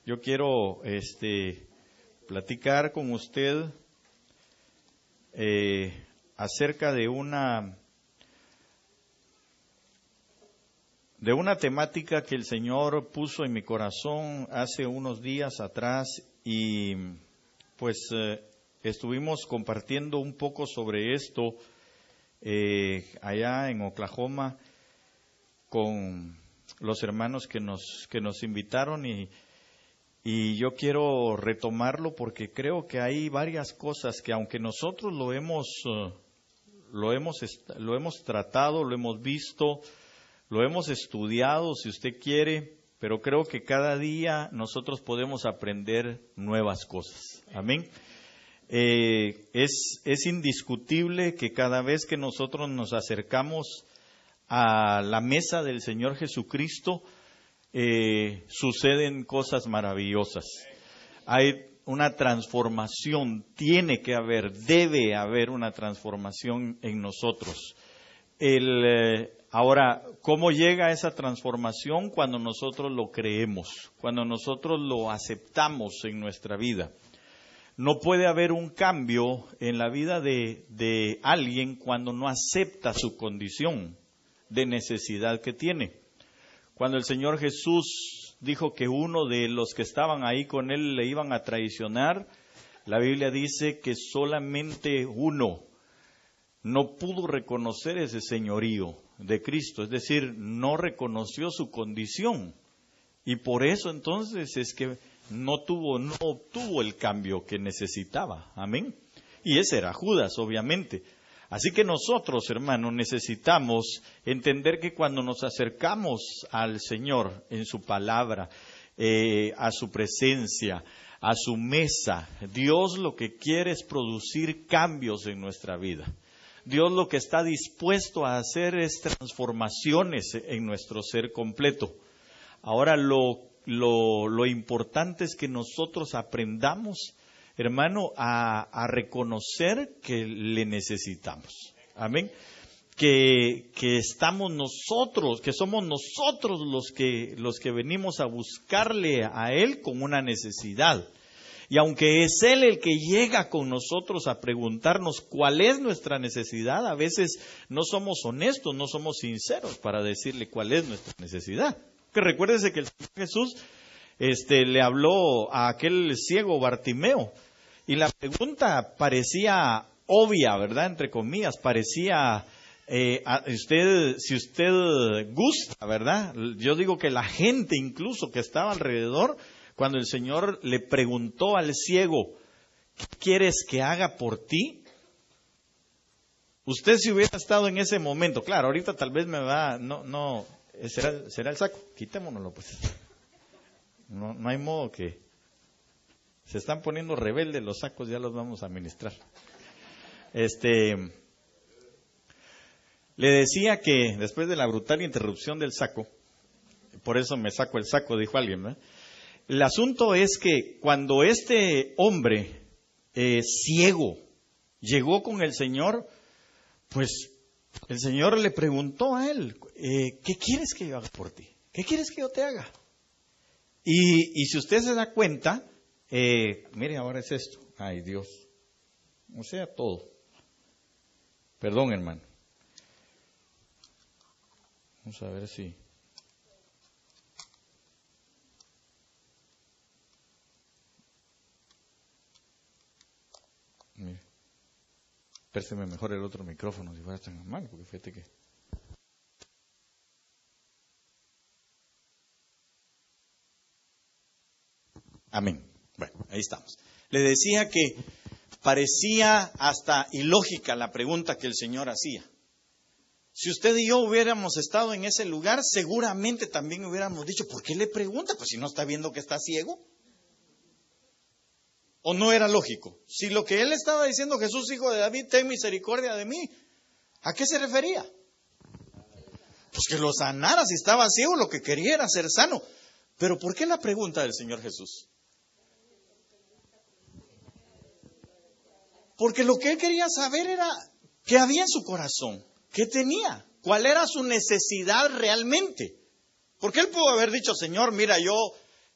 Yo quiero platicar con usted acerca de una temática que el Señor puso en mi corazón hace unos días atrás y pues estuvimos compartiendo un poco sobre esto allá en Oklahoma con los hermanos que nos invitaron y yo quiero retomarlo porque creo que hay varias cosas que aunque nosotros lo hemos tratado, lo hemos visto, lo hemos estudiado, si usted quiere, pero creo que cada día nosotros podemos aprender nuevas cosas. Amén. Es indiscutible que cada vez que nosotros nos acercamos a la mesa del Señor Jesucristo, suceden cosas maravillosas. Hay una transformación, debe haber una transformación en nosotros. Ahora, ¿cómo llega esa transformación? Cuando nosotros lo creemos, cuando nosotros lo aceptamos en nuestra vida. No puede haber un cambio en la vida de alguien cuando no acepta su condición de necesidad que tiene. Cuando el Señor Jesús dijo que uno de los que estaban ahí con Él le iban a traicionar, la Biblia dice que solamente uno no pudo reconocer ese señorío de Cristo, es decir, no reconoció su condición. Y por eso entonces es que no obtuvo el cambio que necesitaba. Amén. Y ese era Judas, obviamente. Así que nosotros, hermanos, necesitamos entender que cuando nos acercamos al Señor en su palabra, a su presencia, a su mesa, Dios lo que quiere es producir cambios en nuestra vida. Dios lo que está dispuesto a hacer es transformaciones en nuestro ser completo. Ahora lo importante es que nosotros aprendamos, hermano, a reconocer que le necesitamos. Amén. Que estamos nosotros, que somos nosotros los que venimos a buscarle a Él con una necesidad. Y aunque es Él el que llega con nosotros a preguntarnos cuál es nuestra necesidad, a veces no somos honestos, no somos sinceros para decirle cuál es nuestra necesidad. Que recuérdese que el Señor Jesús le habló a aquel ciego Bartimeo. Y la pregunta parecía obvia, ¿verdad? Entre comillas, parecía, si usted gusta, ¿verdad? Yo digo que la gente incluso que estaba alrededor, cuando el Señor le preguntó al ciego, ¿qué quieres que haga por ti? Usted si hubiera estado en ese momento, claro, ahorita tal vez será el saco, quitémonoslo pues. No hay modo que... Se están poniendo rebeldes los sacos, ya los vamos a administrar. Le decía que después de la brutal interrupción del saco, por eso me saco el saco, dijo alguien, ¿verdad? El asunto es que cuando este hombre ciego llegó con el Señor, pues el Señor le preguntó a él, ¿qué quieres que yo haga por ti? ¿Qué quieres que yo te haga? Y si usted se da cuenta, mire, ahora es esto. Ay, Dios. O sea, todo. Perdón, hermano. Vamos a ver si... Mire. Pérseme mejor el otro micrófono si fuera tan normal, porque fíjate que... Amén. Bueno, ahí estamos. Le decía que parecía hasta ilógica la pregunta que el Señor hacía. Si usted y yo hubiéramos estado en ese lugar, seguramente también hubiéramos dicho, ¿por qué le pregunta? Pues si no está viendo que está ciego. ¿O no era lógico? Si lo que él estaba diciendo, Jesús, hijo de David, ten misericordia de mí, ¿a qué se refería? Pues que lo sanara. Si estaba ciego, lo que quería era ser sano. Pero ¿por qué la pregunta del Señor Jesús? Porque lo que él quería saber era qué había en su corazón, qué tenía, cuál era su necesidad realmente. Porque él pudo haber dicho, Señor, mira, yo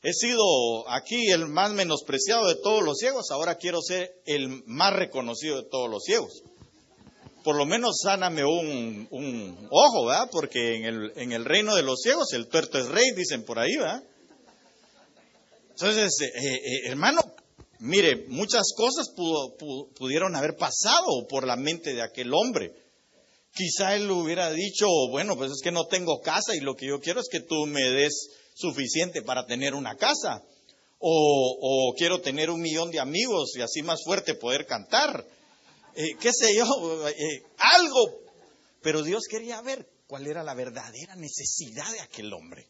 he sido aquí el más menospreciado de todos los ciegos, ahora quiero ser el más reconocido de todos los ciegos. Por lo menos sáname un ojo, ¿verdad? Porque en el reino de los ciegos el tuerto es rey, dicen por ahí, ¿verdad? Entonces, hermano, mire, muchas cosas pudieron haber pasado por la mente de aquel hombre. Quizá él hubiera dicho, bueno, pues es que no tengo casa y lo que yo quiero es que tú me des suficiente para tener una casa. O quiero tener 1 millón de amigos y así más fuerte poder cantar. Qué sé yo, algo. Pero Dios quería ver cuál era la verdadera necesidad de aquel hombre.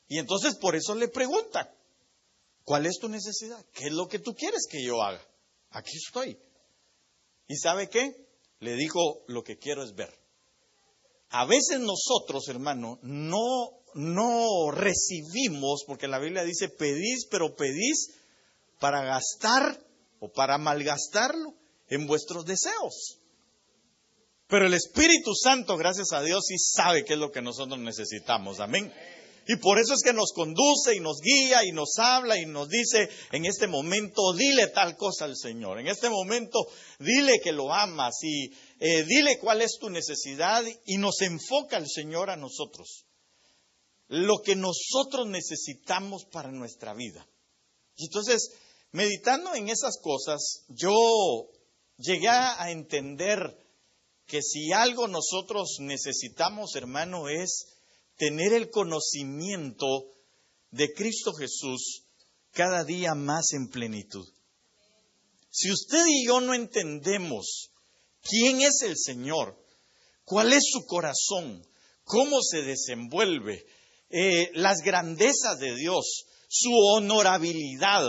Y entonces por eso le pregunta, ¿cuál es tu necesidad? ¿Qué es lo que tú quieres que yo haga? Aquí estoy. ¿Y sabe qué? Le dijo, lo que quiero es ver. A veces nosotros, hermano, no recibimos, porque la Biblia dice, pedís, pero pedís para gastar o para malgastarlo en vuestros deseos. Pero el Espíritu Santo, gracias a Dios, sí sabe qué es lo que nosotros necesitamos. Amén. Y por eso es que nos conduce y nos guía y nos habla y nos dice, en este momento dile tal cosa al Señor. En este momento dile que lo amas y dile cuál es tu necesidad y nos enfoca el Señor a nosotros. Lo que nosotros necesitamos para nuestra vida. Y entonces, meditando en esas cosas, yo llegué a entender que si algo nosotros necesitamos, hermano, es tener el conocimiento de Cristo Jesús cada día más en plenitud. Si usted y yo no entendemos quién es el Señor, cuál es su corazón, cómo se desenvuelve, las grandezas de Dios, su honorabilidad,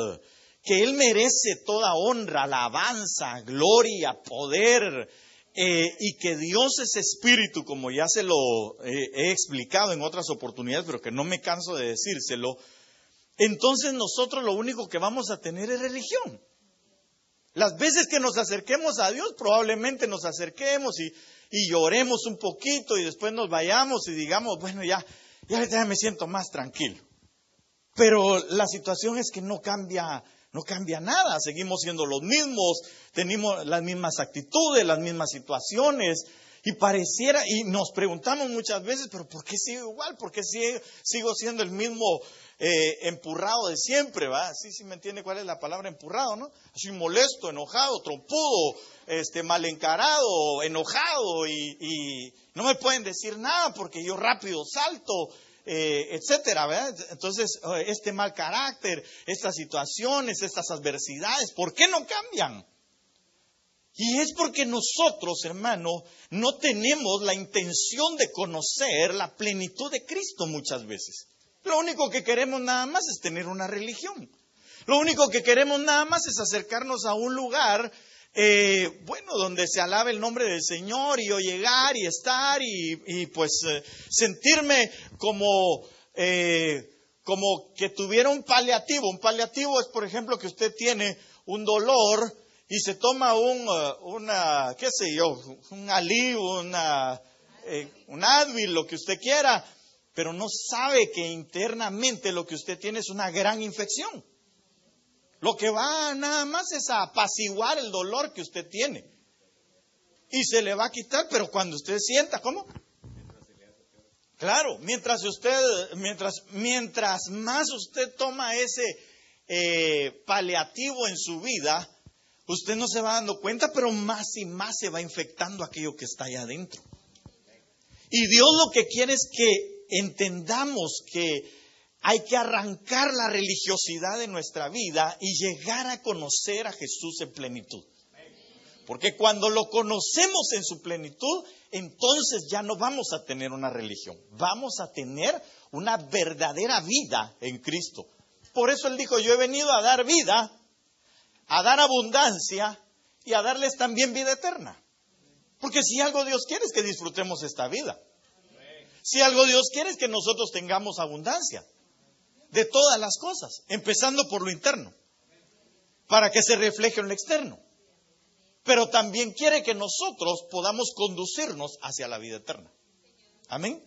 que Él merece toda honra, alabanza, gloria, poder, y que Dios es espíritu, como ya se lo he explicado en otras oportunidades, pero que no me canso de decírselo, entonces nosotros lo único que vamos a tener es religión. Las veces que nos acerquemos a Dios, probablemente nos acerquemos y lloremos un poquito y después nos vayamos y digamos, bueno, ya me siento más tranquilo. Pero la situación es que no cambia nada, seguimos siendo los mismos, tenemos las mismas actitudes, las mismas situaciones, y pareciera, y nos preguntamos muchas veces, pero ¿por qué sigo igual? ¿Por qué sigo siendo el mismo empurrado de siempre? ¿Va? Sí me entiende cuál es la palabra empurrado, ¿no? Así molesto, enojado, trompudo, mal encarado, enojado, y no me pueden decir nada porque yo rápido salto, etcétera, ¿verdad? Entonces, este mal carácter, estas situaciones, estas adversidades, ¿por qué no cambian? Y es porque nosotros, hermano, no tenemos la intención de conocer la plenitud de Cristo muchas veces. Lo único que queremos nada más es tener una religión. Lo único que queremos nada más es acercarnos a un lugar donde se alabe el nombre del Señor y yo llegar y estar y sentirme como que tuviera un paliativo. Un paliativo es, por ejemplo, que usted tiene un dolor y se toma un Alí, un Advil, lo que usted quiera, pero no sabe que internamente lo que usted tiene es una gran infección. Lo que va nada más es a apaciguar el dolor que usted tiene. Y se le va a quitar, pero cuando usted sienta, ¿cómo? Claro, mientras más usted toma ese paliativo en su vida, usted no se va dando cuenta, pero más y más se va infectando aquello que está allá adentro. Y Dios lo que quiere es que entendamos que hay que arrancar la religiosidad de nuestra vida y llegar a conocer a Jesús en plenitud. Porque cuando lo conocemos en su plenitud, entonces ya no vamos a tener una religión. Vamos a tener una verdadera vida en Cristo. Por eso Él dijo, yo he venido a dar vida, a dar abundancia y a darles también vida eterna. Porque si algo Dios quiere es que disfrutemos esta vida. Si algo Dios quiere es que nosotros tengamos abundancia de todas las cosas, empezando por lo interno, para que se refleje en lo externo. Pero también quiere que nosotros podamos conducirnos hacia la vida eterna. Amén.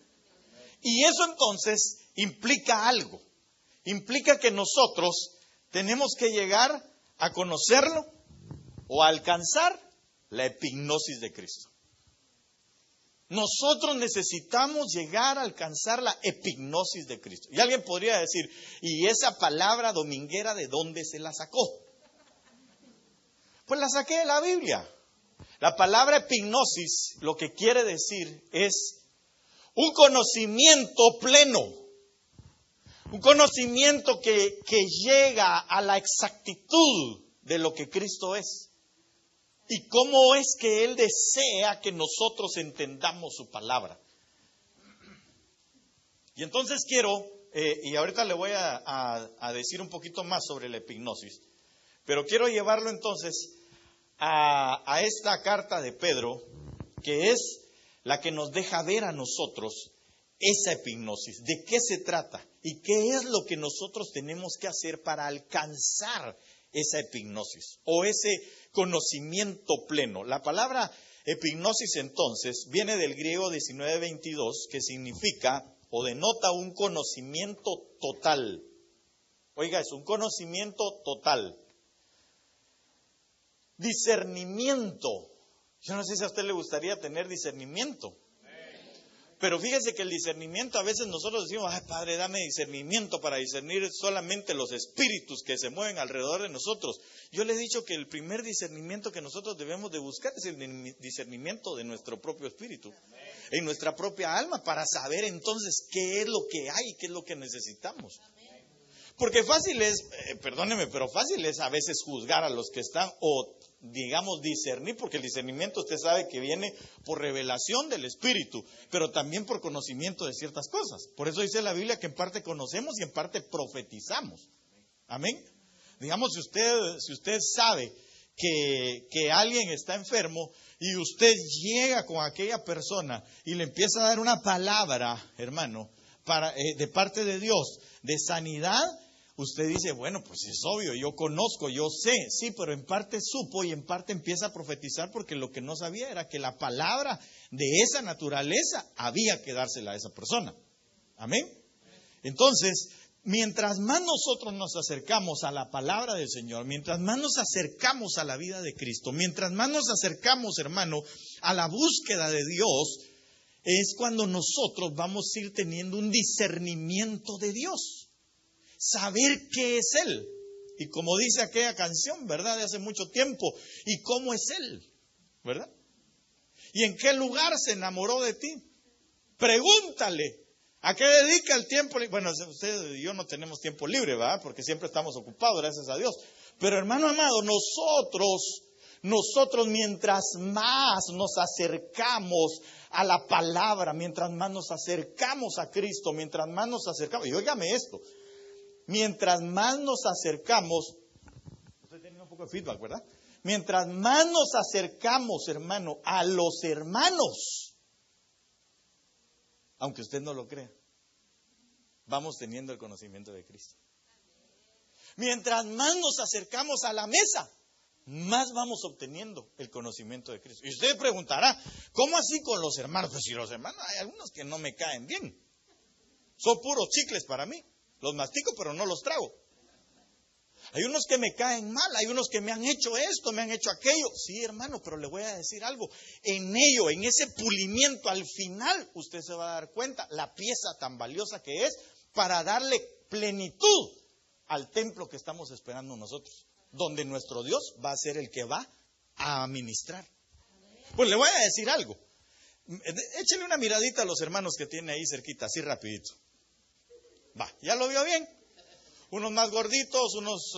Y eso entonces implica algo. implica que nosotros tenemos que llegar a conocerlo o a alcanzar la epignosis de Cristo. Nosotros necesitamos llegar a alcanzar la epignosis de Cristo. Y alguien podría decir, ¿y esa palabra dominguera de dónde se la sacó? Pues la saqué de la Biblia. La palabra epignosis lo que quiere decir es un conocimiento pleno. Un conocimiento que llega a la exactitud de lo que Cristo es. Y cómo es que Él desea que nosotros entendamos su palabra. Y entonces quiero, y ahorita le voy a decir un poquito más sobre la epignosis, pero quiero llevarlo entonces a esta carta de Pedro, que es la que nos deja ver a nosotros esa epignosis, de qué se trata y qué es lo que nosotros tenemos que hacer para alcanzar esa epignosis o ese conocimiento pleno. La palabra epignosis entonces viene del griego 19:22, que significa o denota un conocimiento total. Oiga, es un conocimiento total. Discernimiento. Yo no sé si a usted le gustaría tener discernimiento. Pero fíjese que el discernimiento, a veces nosotros decimos, ay Padre, dame discernimiento para discernir solamente los espíritus que se mueven alrededor de nosotros. Yo le he dicho que el primer discernimiento que nosotros debemos de buscar es el discernimiento de nuestro propio espíritu, en nuestra propia alma, para saber entonces qué es lo que hay y qué es lo que necesitamos. Porque fácil es, perdóneme, pero fácil es a veces juzgar a los que están o digamos discernir, porque el discernimiento usted sabe que viene por revelación del Espíritu, pero también por conocimiento de ciertas cosas. Por eso dice la Biblia que en parte conocemos y en parte profetizamos. Amén. Digamos, si usted sabe que alguien está enfermo y usted llega con aquella persona y le empieza a dar una palabra, hermano, de parte de Dios, de sanidad, usted dice, bueno, pues es obvio, yo conozco, yo sé, sí, pero en parte supo y en parte empieza a profetizar porque lo que no sabía era que la palabra de esa naturaleza había que dársela a esa persona. Amén. Entonces, mientras más nosotros nos acercamos a la palabra del Señor, mientras más nos acercamos a la vida de Cristo, mientras más nos acercamos, hermano, a la búsqueda de Dios, es cuando nosotros vamos a ir teniendo un discernimiento de Dios. Saber qué es Él. Y como dice aquella canción, ¿verdad? De hace mucho tiempo. ¿Y cómo es Él? ¿Verdad? ¿Y en qué lugar se enamoró de ti? Pregúntale. ¿A qué dedica el tiempo? Bueno, usted y yo no tenemos tiempo libre, ¿verdad? Porque siempre estamos ocupados, gracias a Dios. Pero hermano amado, nosotros mientras más nos acercamos a la palabra, mientras más nos acercamos a Cristo, mientras más nos acercamos, y óigame esto, mientras más nos acercamos, estoy teniendo un poco de feedback, ¿verdad? Mientras más nos acercamos, hermano, a los hermanos, aunque usted no lo crea, vamos teniendo el conocimiento de Cristo. Mientras más nos acercamos a la mesa, más vamos obteniendo el conocimiento de Cristo. Y usted preguntará, ¿cómo así con los hermanos? Pues si los hermanos, hay algunos que no me caen bien. Son puros chicles para mí. Los mastico, pero no los trago. Hay unos que me caen mal, hay unos que me han hecho esto, me han hecho aquello. Sí, hermano, pero le voy a decir algo. En ello, en ese pulimiento, al final, usted se va a dar cuenta la pieza tan valiosa que es para darle plenitud al templo que estamos esperando nosotros, donde nuestro Dios va a ser el que va a administrar. Pues le voy a decir algo. Échele una miradita a los hermanos que tiene ahí cerquita, así rapidito. Va, ¿ya lo vio bien? Unos más gorditos, unos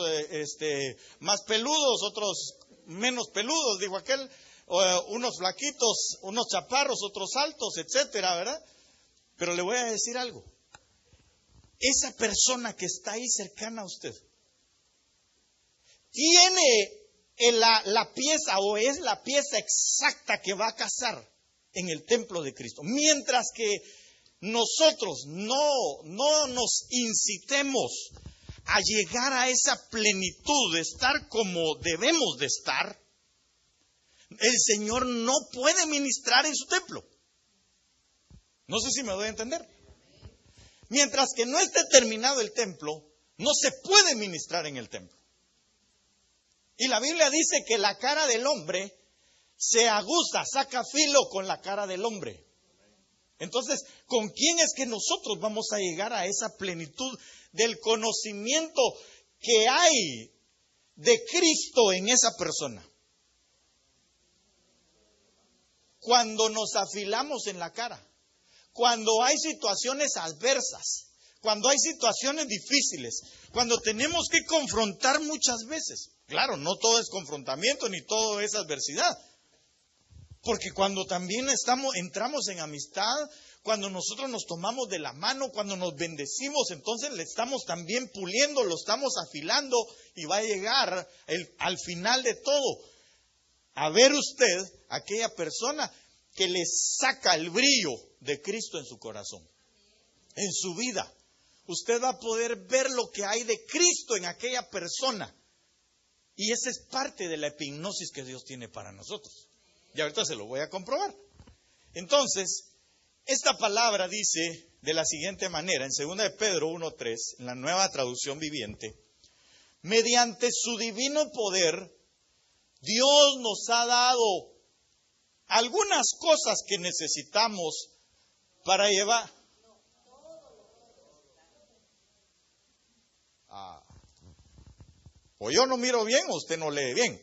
más peludos, otros menos peludos, dijo aquel, unos flaquitos, unos chaparros, otros altos, etcétera, ¿verdad? Pero le voy a decir algo. Esa persona que está ahí cercana a usted tiene la pieza o es la pieza exacta que va a casar en el templo de Cristo. Mientras que nosotros no nos incitemos a llegar a esa plenitud de estar como debemos de estar, el Señor no puede ministrar en su templo. No sé si me doy a entender. Mientras que no esté terminado el templo, No se puede ministrar en el templo. Y la Biblia dice que la cara del hombre se aguza, saca filo con la cara del hombre. Entonces, ¿con quién es que nosotros vamos a llegar a esa plenitud del conocimiento que hay de Cristo en esa persona? Cuando nos afilamos en la cara, cuando hay situaciones adversas, cuando hay situaciones difíciles, cuando tenemos que confrontar muchas veces. Claro, no todo es confrontamiento ni todo es adversidad. Porque cuando también entramos en amistad, cuando nosotros nos tomamos de la mano, cuando nos bendecimos, entonces le estamos también puliendo, lo estamos afilando y va a llegar al final de todo a ver usted aquella persona que le saca el brillo de Cristo en su corazón, en su vida. Usted va a poder ver lo que hay de Cristo en aquella persona. Y esa es parte de la epignosis que Dios tiene para nosotros. Y ahorita se lo voy a comprobar. Entonces, esta palabra dice de la siguiente manera, en 2 de Pedro 1:3, en la Nueva Traducción Viviente: mediante su divino poder, Dios nos ha dado algunas cosas que necesitamos para llevar. O yo no miro bien o usted no lee bien.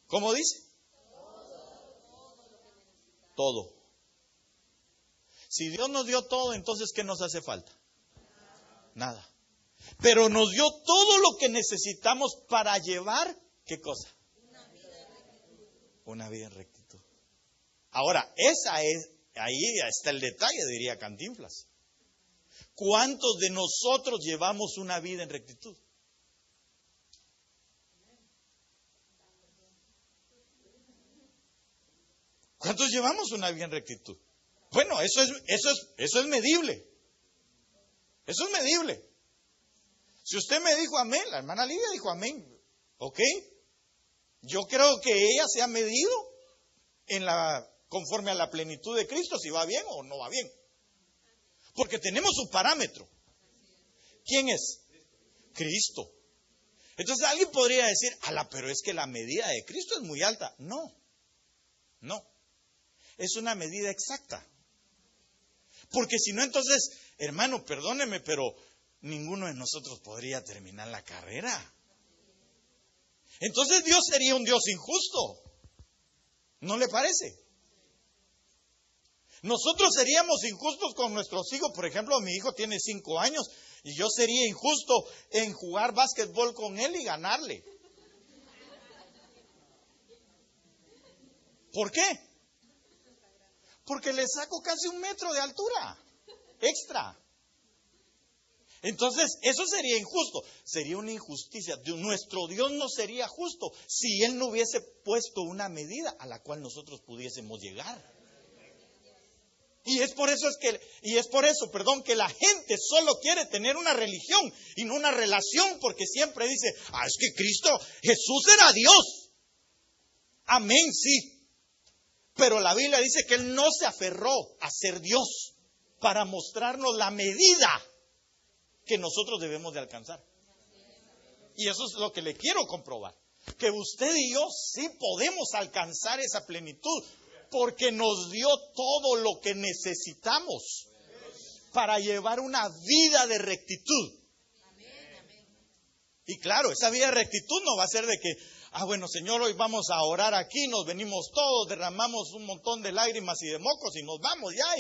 ¿Cómo dice? Todo. Si Dios nos dio todo, entonces ¿qué nos hace falta? Nada. Pero nos dio todo lo que necesitamos para llevar, ¿qué cosa? Una vida en rectitud. Ahora, ahí está el detalle, diría Cantinflas. ¿Cuántos de nosotros llevamos una vida en rectitud? ¿Cuántos llevamos una vida en rectitud? Bueno, eso es medible. Eso es medible. Si usted me dijo amén, la hermana Lidia dijo amén, ¿ok? Yo creo que ella se ha medido conforme a la plenitud de Cristo, si va bien o no va bien. Porque tenemos un parámetro. ¿Quién es? Cristo. Entonces alguien podría decir, pero es que la medida de Cristo es muy alta. No. Es una medida exacta. Porque si no, entonces, hermano, perdóneme, pero ninguno de nosotros podría terminar la carrera. Entonces Dios sería un Dios injusto. ¿No le parece? Nosotros seríamos injustos con nuestros hijos. Por ejemplo, mi hijo tiene 5 años y yo sería injusto en jugar básquetbol con él y ganarle. ¿Por qué? Porque le saco casi 1 metro de altura extra. Entonces, eso sería injusto. Sería una injusticia. Nuestro Dios no sería justo si Él no hubiese puesto una medida a la cual nosotros pudiésemos llegar. Y es por eso, que la gente solo quiere tener una religión y no una relación, porque siempre dice, es que Jesús era Dios. Amén, sí. Pero la Biblia dice que Él no se aferró a ser Dios para mostrarnos la medida que nosotros debemos de alcanzar. Y eso es lo que le quiero comprobar. Que usted y yo sí podemos alcanzar esa plenitud, porque nos dio todo lo que necesitamos para llevar una vida de rectitud. Y claro, esa vida de rectitud no va a ser de que, bueno, Señor, hoy vamos a orar aquí, nos venimos todos, derramamos un montón de lágrimas y de mocos y nos vamos ya,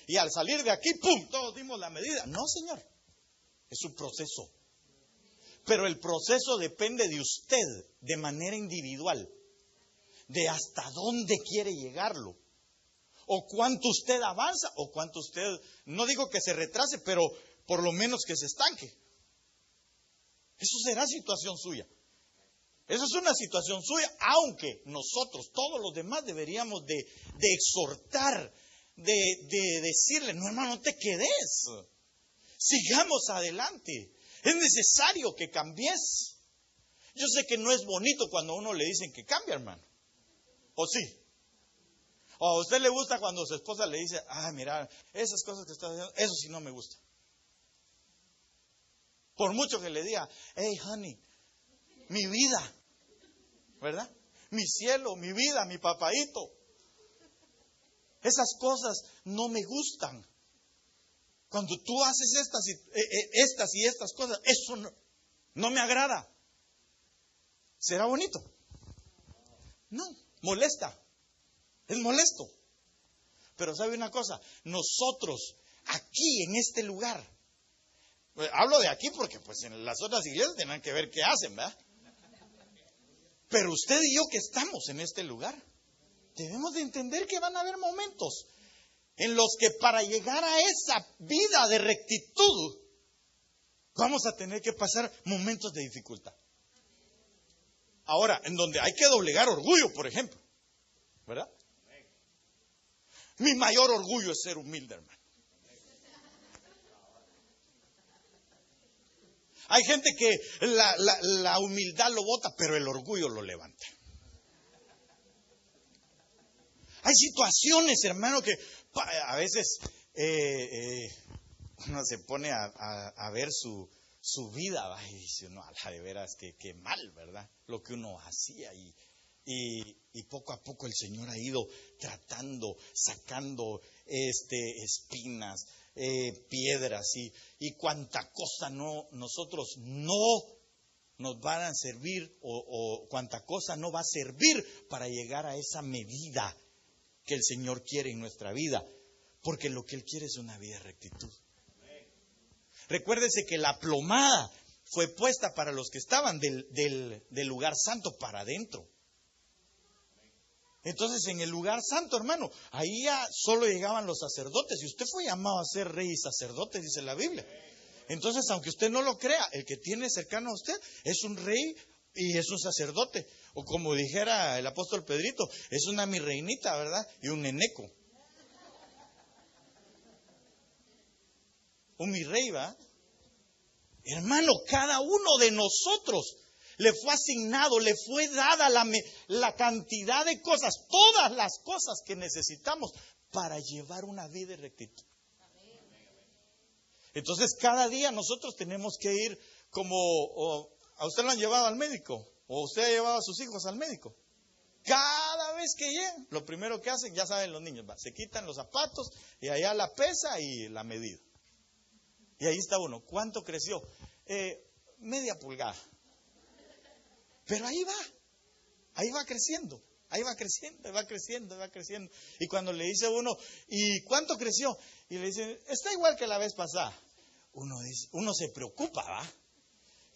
y al salir de aquí, ¡pum!, todos dimos la medida. No, Señor, es un proceso. Pero el proceso depende de usted de manera individual, de hasta dónde quiere llegarlo, o cuánto usted avanza, o cuánto usted, no digo que se retrase, pero por lo menos que se estanque. Eso será situación suya. Eso es una situación suya, aunque nosotros, todos los demás, deberíamos de exhortar, de decirle, no, hermano, no te quedes, sigamos adelante, es necesario que cambies. Yo sé que no es bonito cuando a uno le dicen que cambie, hermano, ¿o sí? ¿O a usted le gusta cuando su esposa le dice, mira, esas cosas que estás haciendo, eso sí no me gusta? Por mucho que le diga, hey, honey, mi vida, ¿verdad? Mi cielo, mi vida, mi papaíto. Esas cosas no me gustan. Cuando tú haces estas y estas cosas, eso no me agrada. ¿Será bonito? No, molesta. Es molesto. Pero ¿sabe una cosa? Nosotros, aquí en este lugar, hablo de aquí porque pues en las otras iglesias tienen que ver qué hacen, ¿verdad? Pero usted y yo que estamos en este lugar, debemos de entender que van a haber momentos en los que para llegar a esa vida de rectitud, vamos a tener que pasar momentos de dificultad. Ahora, en donde hay que doblegar orgullo, por ejemplo, ¿verdad? Mi mayor orgullo es ser humilde, hermano. Hay gente que la humildad lo bota, pero el orgullo lo levanta. Hay situaciones, hermano, que a veces uno se pone a ver su vida, ¿va? Y dice uno, ala, de veras, que mal, ¿verdad? Lo que uno hacía y poco a poco el Señor ha ido tratando, sacando espinas, piedras y cuánta cosa nosotros no nos van a servir o cuánta cosa no va a servir para llegar a esa medida que el Señor quiere en nuestra vida, porque lo que Él quiere es una vida de rectitud. Recuérdese que la plomada fue puesta para los que estaban del lugar santo para adentro. Entonces en el lugar santo, hermano, ahí ya solo llegaban los sacerdotes y usted fue llamado a ser rey y sacerdote, dice la Biblia. Entonces, aunque usted no lo crea, el que tiene cercano a usted es un rey y es un sacerdote. O como dijera el apóstol Pedrito, es una mi reinita, ¿verdad? Y un neneco. Un mi rey, ¿va? Hermano, cada uno de nosotros le fue asignado, le fue dada la cantidad de cosas, todas las cosas que necesitamos para llevar una vida de rectitud. Entonces, cada día nosotros tenemos que ir como, a usted lo han llevado al médico, o usted ha llevado a sus hijos al médico. Cada vez que llegan, lo primero que hacen, ya saben los niños, se quitan los zapatos y allá la pesa y la medida. Y ahí está uno, ¿cuánto creció? Media pulgada. Pero ahí va creciendo, ahí va creciendo, va creciendo, va creciendo. Y cuando le dice uno, ¿y cuánto creció? Y le dice, está igual que la vez pasada. Uno se preocupa, ¿va?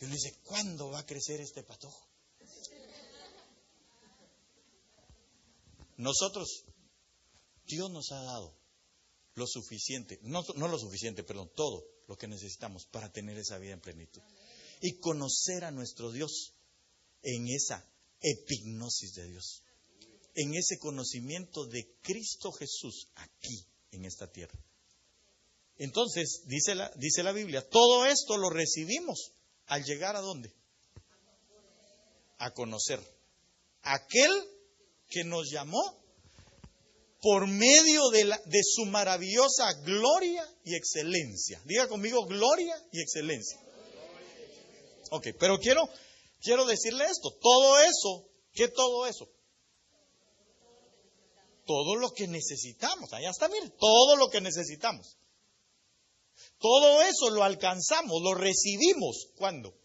Y uno dice, ¿cuándo va a crecer este patojo? Nosotros, Dios nos ha dado lo suficiente, no lo suficiente, perdón, todo lo que necesitamos para tener esa vida en plenitud. Y conocer a nuestro Dios en esa epignosis de Dios, en ese conocimiento de Cristo Jesús aquí en esta tierra. Entonces, dice la Biblia, todo esto lo recibimos al llegar ¿a dónde? A conocer aquel que nos llamó por medio de su maravillosa gloria y excelencia. Diga conmigo, gloria y excelencia. Ok, pero quiero decirle esto, todo eso, ¿qué todo eso? Todo lo que necesitamos, allá está, mire, todo lo que necesitamos. Todo eso lo alcanzamos, lo recibimos, ¿cuándo?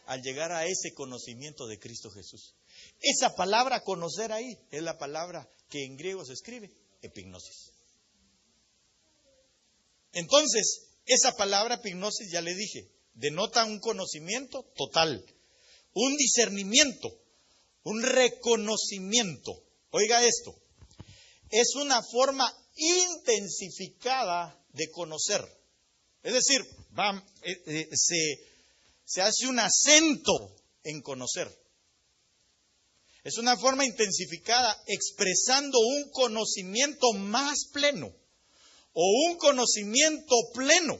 Al llegar a ese conocimiento de Cristo Jesús. Esa palabra conocer ahí es la palabra que en griego se escribe epignosis. Entonces, esa palabra epignosis, ya le dije, denota un conocimiento total, un discernimiento, un reconocimiento. Oiga esto, es una forma intensificada de conocer. Es decir, se hace un acento en conocer. Es una forma intensificada expresando un conocimiento más pleno o un conocimiento pleno.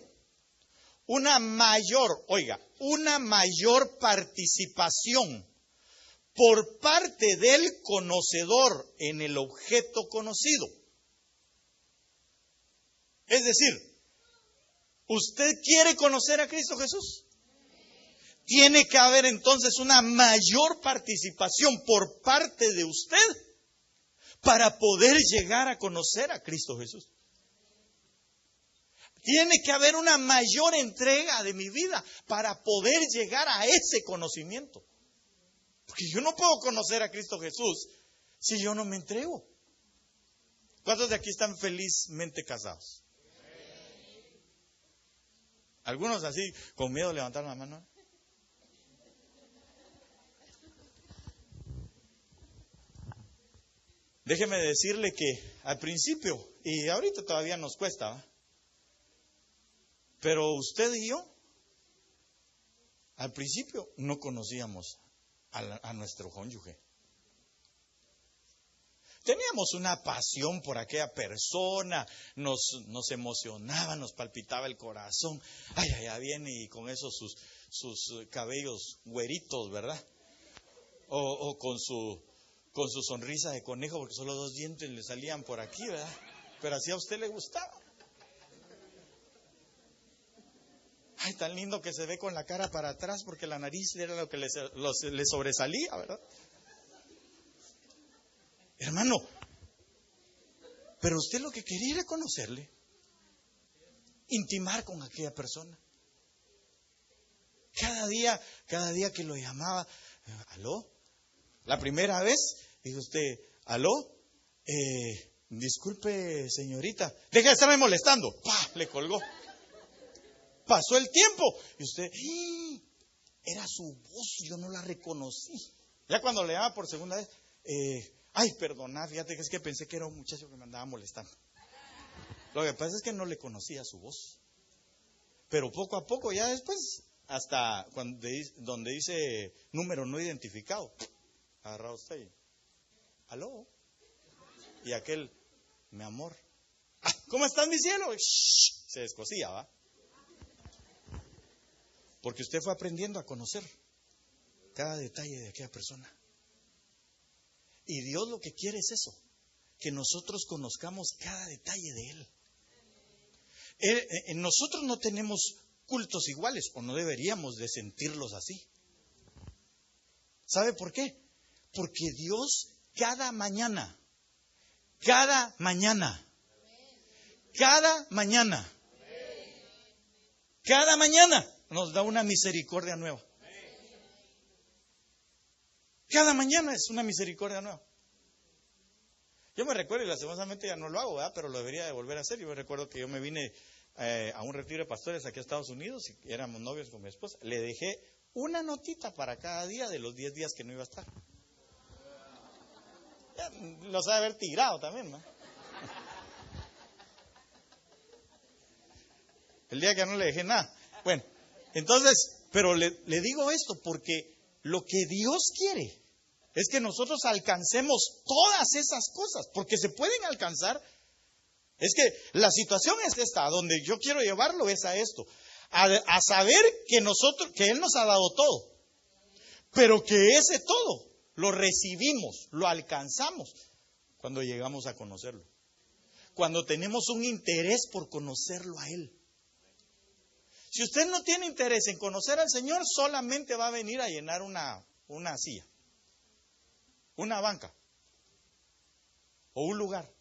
Una mayor participación por parte del conocedor en el objeto conocido. Es decir, ¿Usted quiere conocer a Cristo Jesús? Tiene que haber entonces una mayor participación por parte de usted para poder llegar a conocer a Cristo Jesús. Tiene que haber una mayor entrega de mi vida para poder llegar a ese conocimiento. Porque yo no puedo conocer a Cristo Jesús si yo no me entrego. ¿Cuántos de aquí están felizmente casados? Algunos así, con miedo levantaron la mano. Déjeme decirle que al principio, y ahorita todavía nos cuesta, ¿va? Pero usted y yo, al principio no conocíamos a nuestro cónyuge. Teníamos una pasión por aquella persona, nos emocionaba, nos palpitaba el corazón. Ay, allá viene y con esos sus cabellos güeritos, ¿verdad? O con su sonrisa de conejo, porque solo 2 dientes le salían por aquí, ¿verdad? Pero así a usted le gustaba. Ay, tan lindo que se ve con la cara para atrás, porque la nariz era lo que le sobresalía, ¿verdad? Hermano, pero usted lo que quería era conocerle, intimar con aquella persona. Cada día que lo llamaba, ¿aló? La primera vez, dijo usted, ¿aló? Disculpe, señorita, deja de estarme molestando. ¡Pah! Le colgó. Pasó el tiempo y usted, era su voz, yo no la reconocí. Ya cuando le llama por segunda vez, ay, perdona, fíjate que es que pensé que era un muchacho que me andaba molestando. Lo que pasa es que no le conocía su voz. Pero poco a poco, ya después, hasta donde dice número no identificado, agarrado usted. ¿Aló? Y aquel, mi amor, ¿cómo estás, mi cielo? Shh, se descosía, ¿va? Porque usted fue aprendiendo a conocer cada detalle de aquella persona. Y Dios lo que quiere es eso, que nosotros conozcamos cada detalle de Él. Nosotros no tenemos cultos iguales, o no deberíamos de sentirlos así. ¿Sabe por qué? Porque Dios cada mañana nos da una misericordia nueva. Cada mañana es una misericordia nueva. Yo me recuerdo, y lastimosamente ya no lo hago, ¿verdad? Pero lo debería de volver a hacer. Yo me recuerdo que yo me vine a un retiro de pastores aquí a Estados Unidos, y éramos novios con mi esposa. Le dejé una notita para cada día de los 10 días que no iba a estar. Ya, los ha de haber tirado también, ¿no? El día que no le dejé nada. Bueno, entonces, pero le digo esto porque lo que Dios quiere es que nosotros alcancemos todas esas cosas, porque se pueden alcanzar. Es que la situación es esta, donde yo quiero llevarlo es a esto, a saber que Él nos ha dado todo, pero que ese todo lo recibimos, lo alcanzamos cuando llegamos a conocerlo, cuando tenemos un interés por conocerlo a Él. Si usted no tiene interés en conocer al Señor, solamente va a venir a llenar una silla, una banca o un lugar.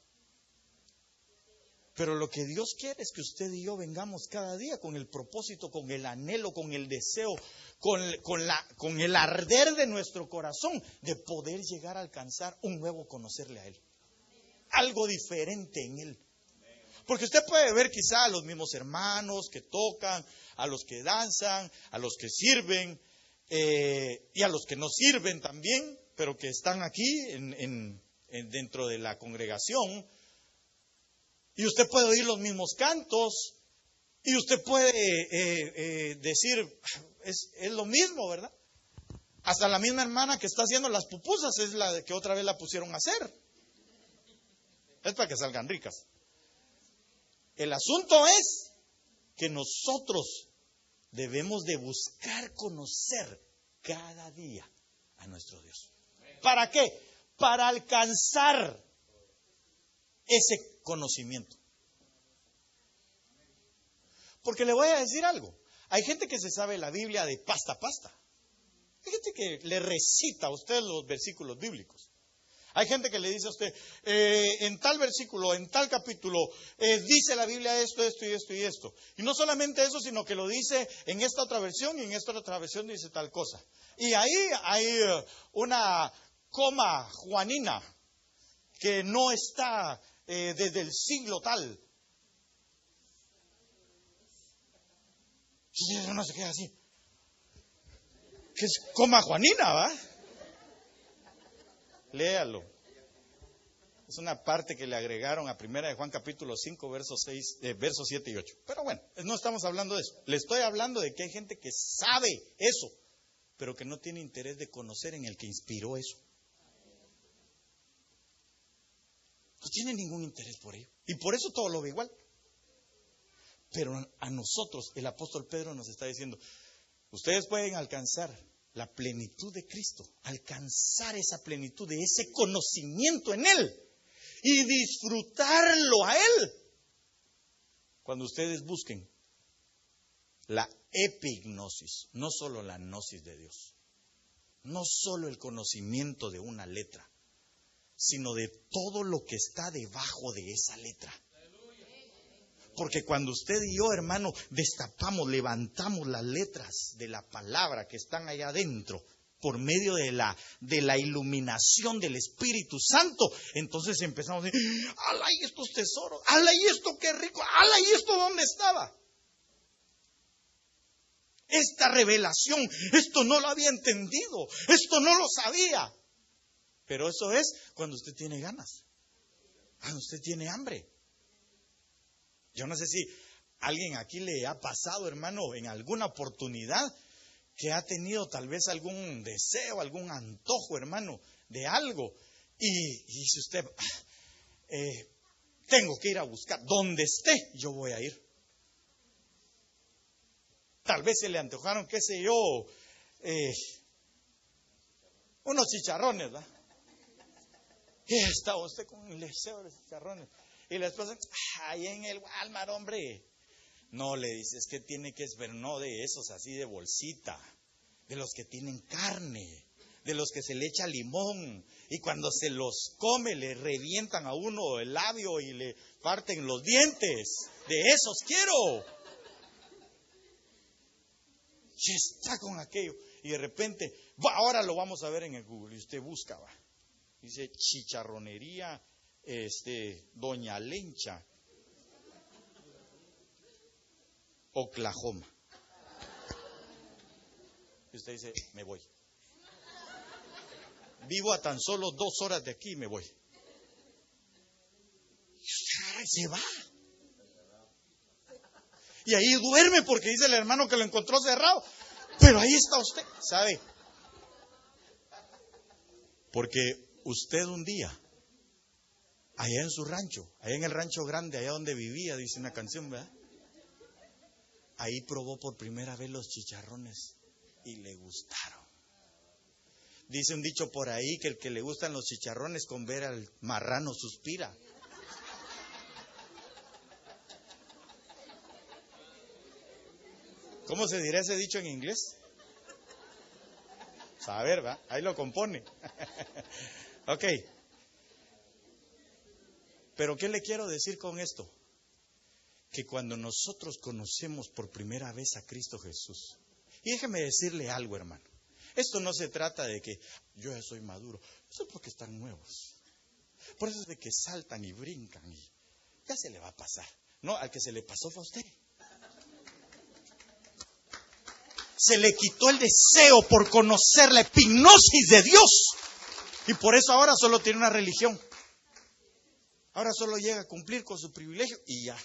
Pero lo que Dios quiere es que usted y yo vengamos cada día con el propósito, con el anhelo, con el deseo, con el arder de nuestro corazón de poder llegar a alcanzar un nuevo conocerle a Él. Algo diferente en Él. Porque usted puede ver quizá a los mismos hermanos que tocan, a los que danzan, a los que sirven y a los que no sirven también, pero que están aquí dentro de la congregación. Y usted puede oír los mismos cantos y usted puede decir, es lo mismo, ¿verdad? Hasta la misma hermana que está haciendo las pupusas es la que otra vez la pusieron a hacer. Es para que salgan ricas. El asunto es que nosotros debemos de buscar conocer cada día a nuestro Dios. ¿Para qué? Para alcanzar ese conocimiento. Porque le voy a decir algo. Hay gente que se sabe la Biblia de pasta a pasta. Hay gente que le recita a usted los versículos bíblicos. Hay gente que le dice a usted, en tal versículo, en tal capítulo, dice la Biblia esto, esto y esto y esto. Y no solamente eso, sino que lo dice en esta otra versión y en esta otra versión dice tal cosa. Y ahí hay una coma juanina que no está desde el siglo tal. Y uno se queda así. ¿Qué es coma juanina, va? Léalo. Es una parte que le agregaron a 1 de Juan capítulo 5, versos 7 y 8. Pero bueno, no estamos hablando de eso. Le estoy hablando de que hay gente que sabe eso, pero que no tiene interés de conocer en el que inspiró eso. No tiene ningún interés por ello. Y por eso todo lo ve igual. Pero a nosotros, el apóstol Pedro nos está diciendo, ustedes pueden alcanzar la plenitud de Cristo, alcanzar esa plenitud de ese conocimiento en Él y disfrutarlo a Él. Cuando ustedes busquen la epignosis, no solo la gnosis de Dios, no solo el conocimiento de una letra, sino de todo lo que está debajo de esa letra. Porque cuando usted y yo, hermano, destapamos, levantamos las letras de la palabra que están allá adentro, por medio de la iluminación del Espíritu Santo, entonces empezamos a decir, ¡ala, y estos tesoros! ¡Ala, y esto qué rico! ¡Ala, y esto dónde estaba! Esta revelación, esto no lo había entendido, esto no lo sabía. Pero eso es cuando usted tiene ganas, cuando usted tiene hambre. Yo no sé si a alguien aquí le ha pasado, hermano, en alguna oportunidad que ha tenido tal vez algún deseo, algún antojo, hermano, de algo. Y dice usted, tengo que ir a buscar. Donde esté, yo voy a ir. Tal vez se le antojaron, qué sé yo, unos chicharrones, ¿verdad? Y está usted con el deseo de chicharrones. Y la esposa, ahí en el Walmart, hombre. No, le dice, es que tiene que ser, no de esos así de bolsita, de los que tienen carne, de los que se le echa limón. Y cuando se los come, le revientan a uno el labio y le parten los dientes. De esos quiero. Y está con aquello. Y de repente, ahora lo vamos a ver en el Google. Y usted busca, va. Dice chicharronería. Doña Lencha, Oklahoma. Y usted dice, me voy. Vivo a tan solo 2 horas de aquí y me voy. Y usted se va. Y ahí duerme porque dice el hermano que lo encontró cerrado. Pero ahí está usted, ¿sabe? Porque usted un día, allá en su rancho, allá en el rancho grande, allá donde vivía, dice una canción, ¿verdad? Ahí probó por primera vez los chicharrones y le gustaron. Dice un dicho por ahí que el que le gustan los chicharrones con ver al marrano suspira. ¿Cómo se dirá ese dicho en inglés? Saber, ¿verdad? Ahí lo compone. Ok. Pero ¿qué le quiero decir con esto? Que cuando nosotros conocemos por primera vez a Cristo Jesús, y déjeme decirle algo, hermano, esto no se trata de que yo ya soy maduro, eso es porque están nuevos. Por eso es de que saltan y brincan y ya se le va a pasar. No, al que se le pasó fue a usted. Se le quitó el deseo por conocer la epignosis de Dios. Y por eso ahora solo tiene una religión. Ahora solo llega a cumplir con su privilegio y ya.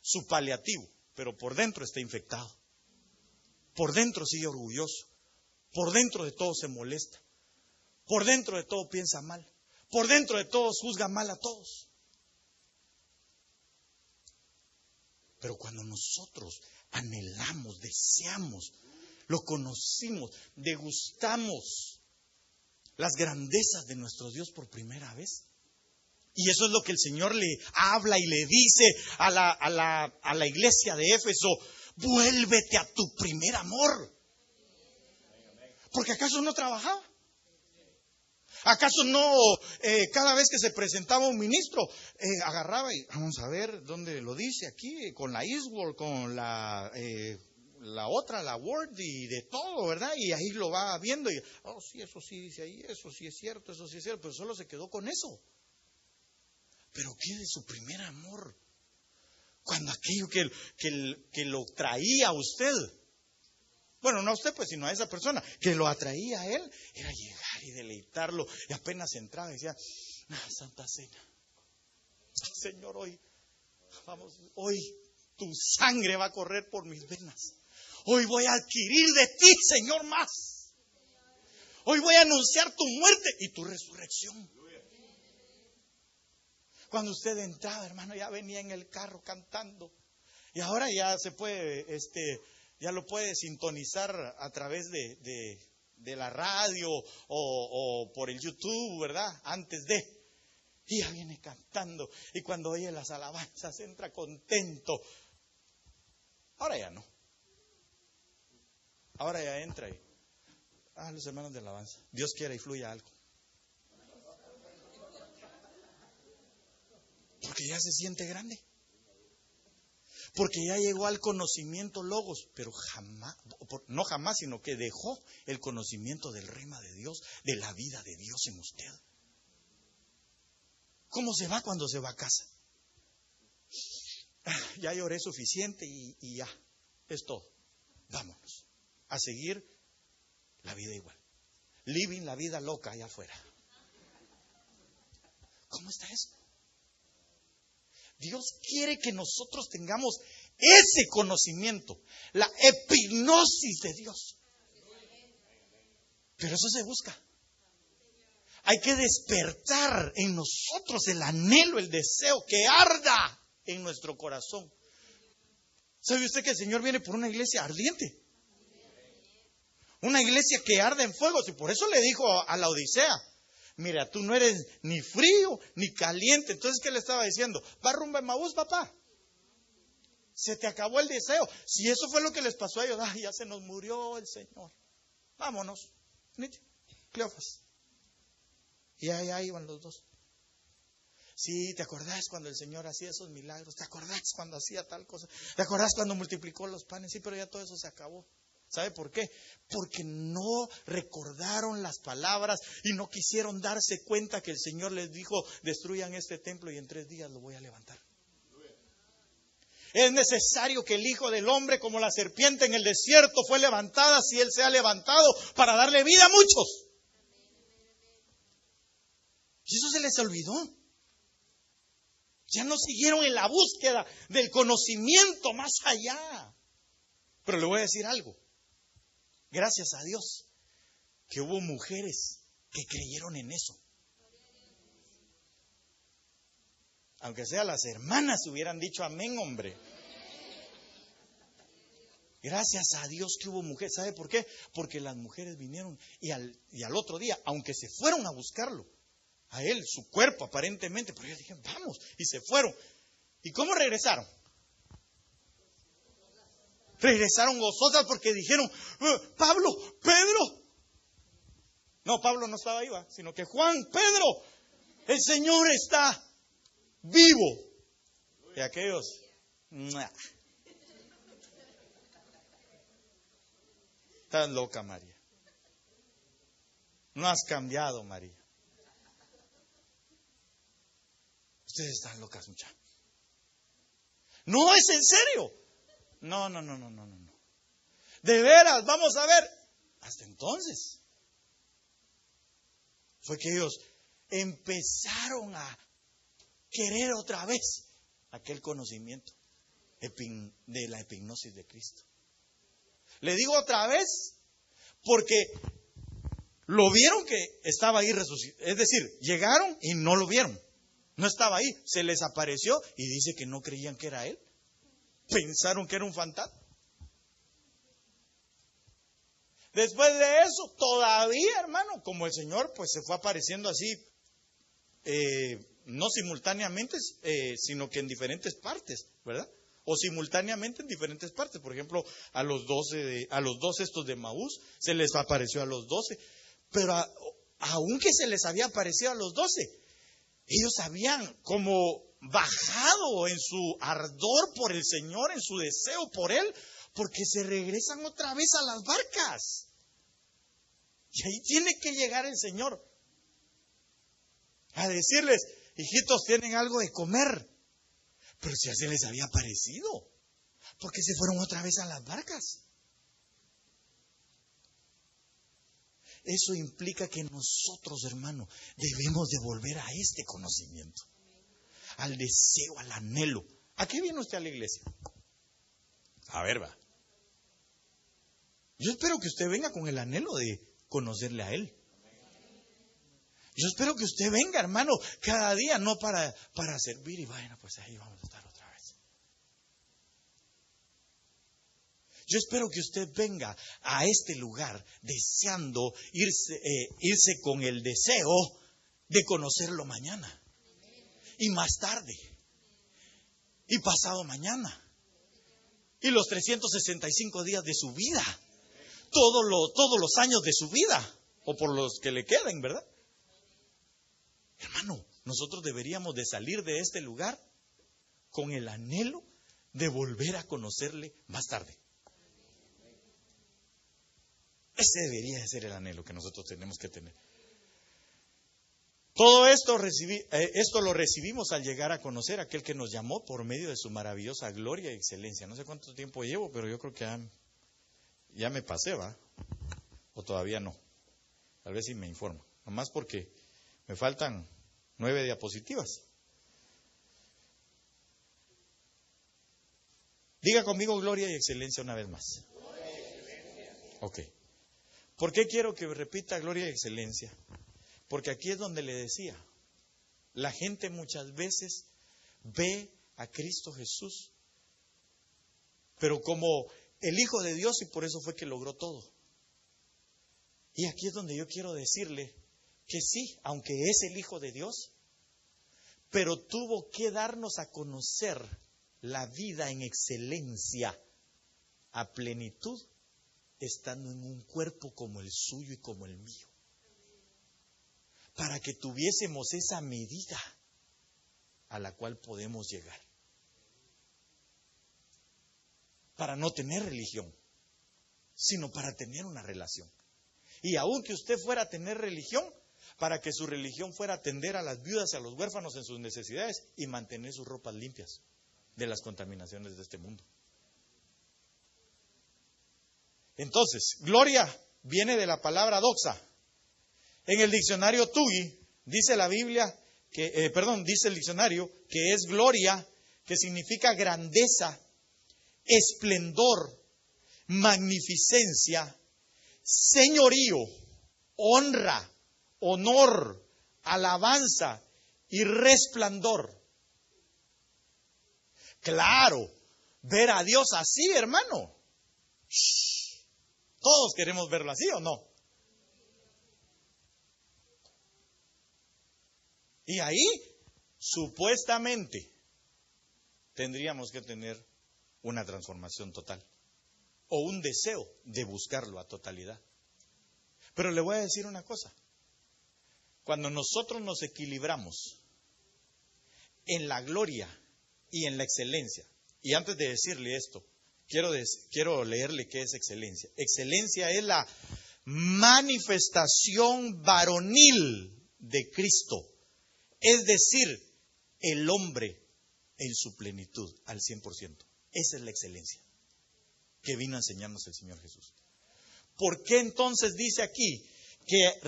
Su paliativo, pero por dentro está infectado. Por dentro sigue orgulloso. Por dentro de todo se molesta. Por dentro de todo piensa mal. Por dentro de todo juzga mal a todos. Pero cuando nosotros anhelamos, deseamos, lo conocimos, degustamos las grandezas de nuestro Dios por primera vez, Y eso es lo que el Señor le habla y le dice a la iglesia de Éfeso: vuélvete a tu primer amor. Porque ¿acaso no trabajaba? ¿Acaso no cada vez que se presentaba un ministro agarraba y vamos a ver dónde lo dice aquí, con la Eastward, con la otra, la Word y de todo, ¿verdad? Y ahí lo va viendo y, oh sí, eso sí dice ahí, eso sí es cierto, pero solo se quedó con eso. Pero ¿qué de su primer amor? Cuando aquello que lo traía a usted, bueno, no a usted pues, sino a esa persona, que lo atraía a él, era llegar y deleitarlo. Y apenas entraba y decía: Santa Cena, Señor, hoy tu sangre va a correr por mis venas. Hoy voy a adquirir de ti, Señor, más. Hoy voy a anunciar tu muerte y tu resurrección. Cuando usted entraba, hermano, ya venía en el carro cantando. Y ahora ya se puede, ya lo puede sintonizar a través de la radio o por el YouTube, ¿verdad? Antes de. Y ya viene cantando. Y cuando oye las alabanzas, entra contento. Ahora ya no. Ahora ya entra y, los hermanos de alabanza, Dios quiera y fluya algo. Porque ya se siente grande. Porque ya llegó al conocimiento logos, pero no jamás, sino que dejó el conocimiento del rema de Dios, de la vida de Dios en usted. ¿Cómo se va cuando se va a casa? Ya lloré suficiente y ya, es todo. Vámonos a seguir la vida igual. Living la vida loca allá afuera. ¿Cómo está eso? Dios quiere que nosotros tengamos ese conocimiento, la epignosis de Dios. Pero eso se busca. Hay que despertar en nosotros el anhelo, el deseo que arda en nuestro corazón. ¿Sabe usted que el Señor viene por una iglesia ardiente? Una iglesia que arde en fuego. Y por eso le dijo a la Odisea: mira, tú no eres ni frío ni caliente. Entonces, ¿qué le estaba diciendo? Va rumbo a Emaús, papá. Se te acabó el deseo. Si eso fue lo que les pasó a ellos, ya se nos murió el Señor. Vámonos. Cleofas. Y allá iban los dos. Sí, ¿te acordás cuando el Señor hacía esos milagros? ¿Te acordás cuando hacía tal cosa? ¿Te acordás cuando multiplicó los panes? Sí, pero ya todo eso se acabó. ¿Sabe por qué? Porque no recordaron las palabras y no quisieron darse cuenta que el Señor les dijo: destruyan este templo y en 3 días lo voy a levantar. Es necesario que el Hijo del Hombre, como la serpiente en el desierto fue levantada, si Él se ha levantado para darle vida a muchos. Y eso se les olvidó. Ya no siguieron en la búsqueda del conocimiento más allá. Pero le voy a decir algo. Gracias a Dios que hubo mujeres que creyeron en eso. Aunque sea las hermanas hubieran dicho amén, hombre. Gracias a Dios que hubo mujeres. ¿Sabe por qué? Porque las mujeres vinieron y al otro día, aunque se fueron a buscarlo, a él, su cuerpo aparentemente, pero ellos dijeron: vamos, y se fueron. ¿Y cómo regresaron? Regresaron gozosas porque dijeron: Pablo, Pedro. No, Pablo no estaba ahí, sino que Juan, Pedro, el Señor está vivo. Y aquellos: estás loca, María. No has cambiado, María. Ustedes están locas, muchachos. No, es en serio. No. De veras, vamos a ver. Hasta entonces fue que ellos empezaron a querer otra vez aquel conocimiento de la epignosis de Cristo. Le digo otra vez porque lo vieron que estaba ahí resucitado. Es decir, llegaron y no lo vieron. No estaba ahí, se les apareció y dice que no creían que era él. Pensaron que era un fantasma. Después de eso, todavía, hermano, como el Señor pues se fue apareciendo así no simultáneamente, sino que en diferentes partes, ¿verdad? O simultáneamente en diferentes partes. Por ejemplo, a los 12 estos de Maús, se les apareció a los 12. Pero aunque se les había aparecido a los 12, ellos habían como bajado en su ardor por el Señor, en su deseo por Él, porque se regresan otra vez a las barcas. Y ahí tiene que llegar el Señor a decirles: hijitos, tienen algo de comer. Pero si ya se les había aparecido, porque se fueron otra vez a las barcas. Eso implica que nosotros, hermano, debemos de volver a este conocimiento, al deseo, al anhelo. ¿A qué viene usted a la iglesia? A ver, va. Yo espero que usted venga con el anhelo de conocerle a Él. Yo espero que usted venga, hermano, cada día, no para servir y bueno, pues ahí vamos a estar otra vez. Yo espero que usted venga a este lugar deseando irse con el deseo de conocerlo mañana y más tarde y pasado mañana y los 365 días de su vida, todos los años de su vida, o por los que le queden, ¿verdad? Hermano, nosotros deberíamos de salir de este lugar con el anhelo de volver a conocerle más tarde. Ese debería de ser el anhelo que nosotros tenemos que tener. Todo esto lo recibimos al llegar a conocer a aquel que nos llamó por medio de su maravillosa gloria y excelencia. No sé cuánto tiempo llevo, pero yo creo que ya me pasé, ¿va? O todavía no. Tal vez sí me informo. Nomás porque me faltan 9 diapositivas. Diga conmigo gloria y excelencia una vez más. Ok. ¿Por qué quiero que repita gloria y excelencia? Porque aquí es donde le decía, la gente muchas veces ve a Cristo Jesús, pero como el Hijo de Dios, y por eso fue que logró todo. Y aquí es donde yo quiero decirle que sí, aunque es el Hijo de Dios, pero tuvo que darnos a conocer la vida en excelencia, a plenitud, estando en un cuerpo como el suyo y como el mío, para que tuviésemos esa medida a la cual podemos llegar, para no tener religión, sino para tener una relación. Y aunque usted fuera a tener religión, para que su religión fuera atender a las viudas y a los huérfanos en sus necesidades y mantener sus ropas limpias de las contaminaciones de este mundo. Entonces, gloria viene de la palabra doxa. En el diccionario TUI dice la Biblia dice el diccionario que es gloria, que significa grandeza, esplendor, magnificencia, señorío, honra, honor, alabanza y resplandor. Claro, ver a Dios así, hermano. Todos queremos verlo así, ¿o no? Y ahí, supuestamente, tendríamos que tener una transformación total o un deseo de buscarlo a totalidad. Pero le voy a decir una cosa. Cuando nosotros nos equilibramos en la gloria y en la excelencia, y antes de decirle esto, quiero leerle qué es excelencia. Excelencia es la manifestación varonil de Cristo, es decir, el hombre en su plenitud, al 100%. Esa es la excelencia que vino a enseñarnos el Señor Jesús. ¿Por qué entonces dice aquí que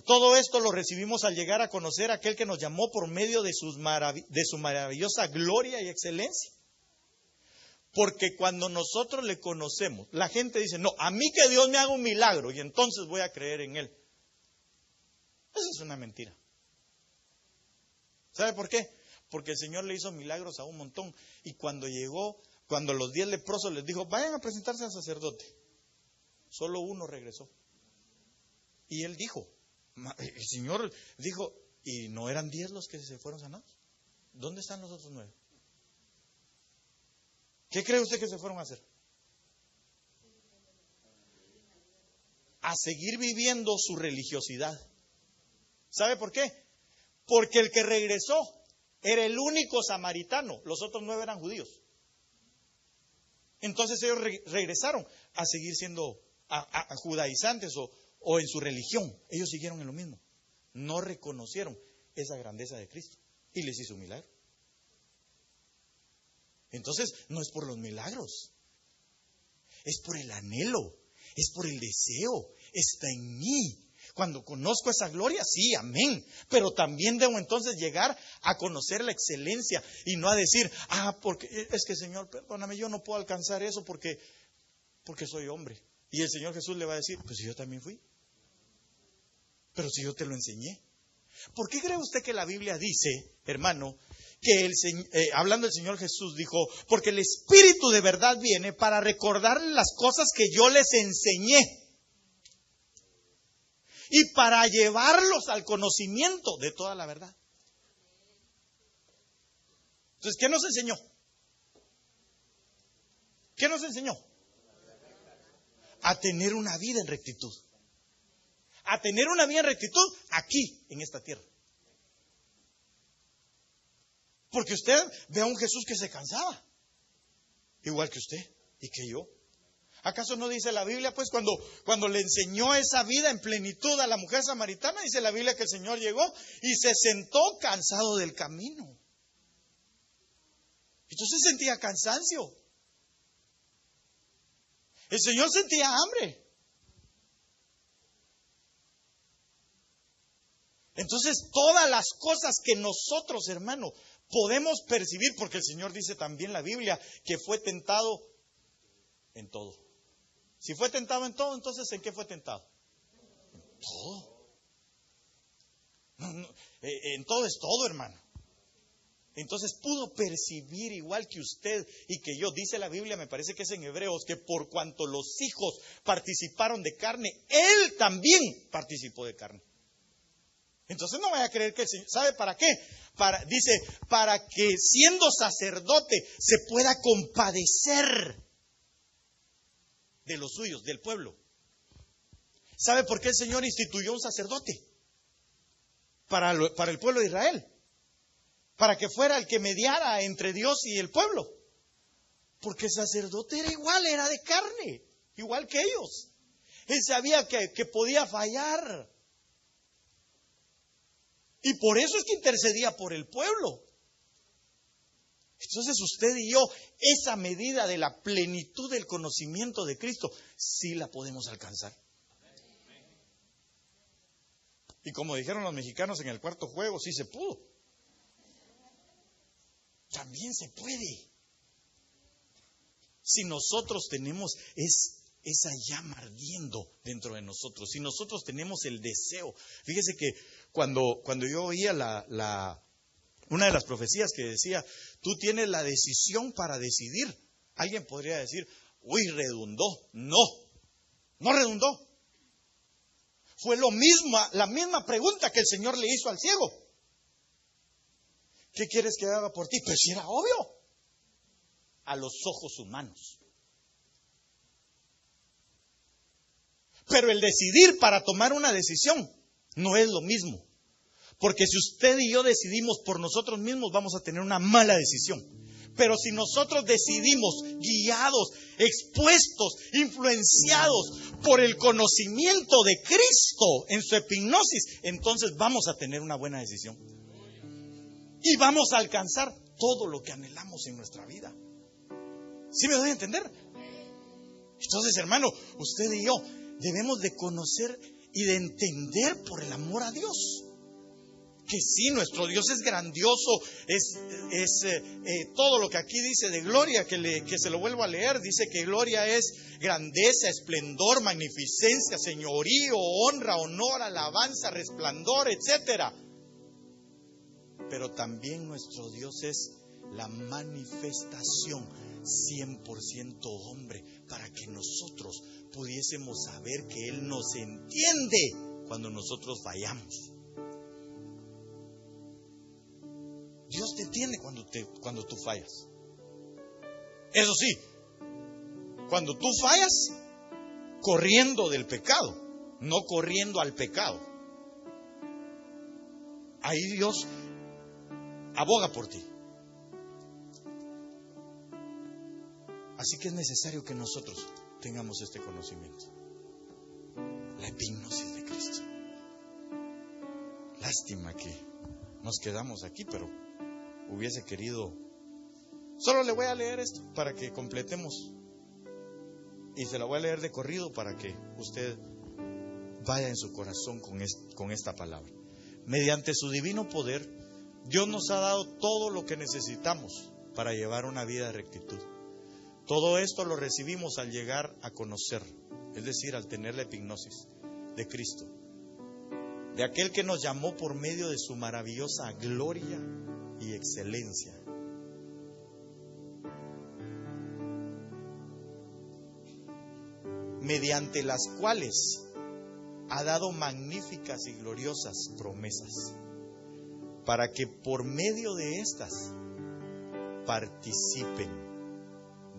todo esto lo recibimos al llegar a conocer a aquel que nos llamó por medio de su maravillosa gloria y excelencia? Porque cuando nosotros le conocemos, la gente dice, no, a mí que Dios me haga un milagro y entonces voy a creer en Él. Esa es una mentira. ¿Sabe por qué? Porque el Señor le hizo milagros a un montón. Y cuando los 10 leprosos les dijo, vayan a presentarse al sacerdote, solo uno regresó. Y él dijo, el Señor dijo, ¿Y no eran 10 los que se fueron sanados? ¿Dónde están los otros 9? ¿Qué cree usted que se fueron a hacer? A seguir viviendo su religiosidad. ¿Sabe por qué? Porque el que regresó era el único samaritano. Los otros 9 eran judíos. Entonces ellos regresaron a seguir siendo a judaizantes o en su religión. Ellos siguieron en lo mismo. No reconocieron esa grandeza de Cristo y les hizo un milagro. Entonces no es por los milagros, es por el anhelo, es por el deseo. Está en mí. Cuando conozco esa gloria, sí, amén. Pero también debo entonces llegar a conocer la excelencia y no a decir, porque es que Señor, perdóname, yo no puedo alcanzar eso porque soy hombre. Y el Señor Jesús le va a decir, pues si yo también fui. Pero si yo te lo enseñé. ¿Por qué cree usted que la Biblia dice, hermano, que hablando del Señor Jesús dijo, porque el Espíritu de verdad viene para recordarles las cosas que yo les enseñé? Y para llevarlos al conocimiento de toda la verdad. Entonces, ¿qué nos enseñó? ¿Qué nos enseñó? A tener una vida en rectitud. A tener una vida en rectitud aquí, en esta tierra. Porque usted ve a un Jesús que se cansaba. Igual que usted y que yo. ¿Acaso no dice la Biblia, pues, cuando le enseñó esa vida en plenitud a la mujer samaritana, dice la Biblia que el Señor llegó y se sentó cansado del camino? Entonces sentía cansancio. El Señor sentía hambre. Entonces, todas las cosas que nosotros, hermano, podemos percibir, porque el Señor dice también en la Biblia que fue tentado en todo. Si fue tentado en todo, entonces ¿en qué fue tentado? En todo. En todo es todo, hermano. Entonces pudo percibir igual que usted y que yo. Dice la Biblia, me parece que es en Hebreos, que por cuanto los hijos participaron de carne, Él también participó de carne. Entonces no vaya a creer que el Señor, ¿sabe para qué? Dice, para que siendo sacerdote se pueda compadecer de los suyos, del pueblo. ¿Sabe por qué el Señor instituyó un sacerdote? Para el pueblo de Israel. Para que fuera el que mediara entre Dios y el pueblo. Porque el sacerdote era igual, era de carne, igual que ellos. Él sabía que podía fallar. Y por eso es que intercedía por el pueblo. Entonces usted y yo, esa medida de la plenitud del conocimiento de Cristo, sí la podemos alcanzar. Y como dijeron los mexicanos en el cuarto juego, sí se pudo. También se puede. Si nosotros tenemos esa llama ardiendo dentro de nosotros, si nosotros tenemos el deseo. Fíjese que cuando yo oía una de las profecías que decía, tú tienes la decisión para decidir, alguien podría decir, uy, redundó. No redundó. Fue la misma pregunta que el Señor le hizo al ciego. ¿Qué quieres que haga por ti? Pues si era obvio, a los ojos humanos. Pero el decidir para tomar una decisión no es lo mismo. Porque si usted y yo decidimos por nosotros mismos, vamos a tener una mala decisión. Pero si nosotros decidimos, guiados, expuestos, influenciados por el conocimiento de Cristo en su epignosis, entonces vamos a tener una buena decisión. Y vamos a alcanzar todo lo que anhelamos en nuestra vida. ¿Sí me doy a entender? Entonces, hermano, usted y yo debemos de conocer y de entender por el amor a Dios. Que sí, nuestro Dios es grandioso, es todo lo que aquí dice de gloria, que se lo vuelvo a leer, dice que gloria es grandeza, esplendor, magnificencia, señorío, honra, honor, alabanza, resplandor, etcétera. Pero también nuestro Dios es la manifestación 100% hombre, para que nosotros pudiésemos saber que Él nos entiende cuando nosotros fallamos. te tiene cuando tú fallas. Eso sí, cuando tú fallas, corriendo del pecado, no corriendo al pecado. Ahí Dios aboga por ti. Así que es necesario que nosotros tengamos este conocimiento. La epignosis de Cristo. Lástima que nos quedamos aquí, pero hubiese querido... Solo le voy a leer esto para que completemos. Y se la voy a leer de corrido para que usted vaya en su corazón con esta palabra. Mediante su divino poder, Dios nos ha dado todo lo que necesitamos para llevar una vida de rectitud. Todo esto lo recibimos al llegar a conocer, es decir, al tener la epignosis de Cristo, de aquel que nos llamó por medio de su maravillosa gloria y excelencia. Mediante las cuales ha dado magníficas y gloriosas promesas, para que por medio de estas participen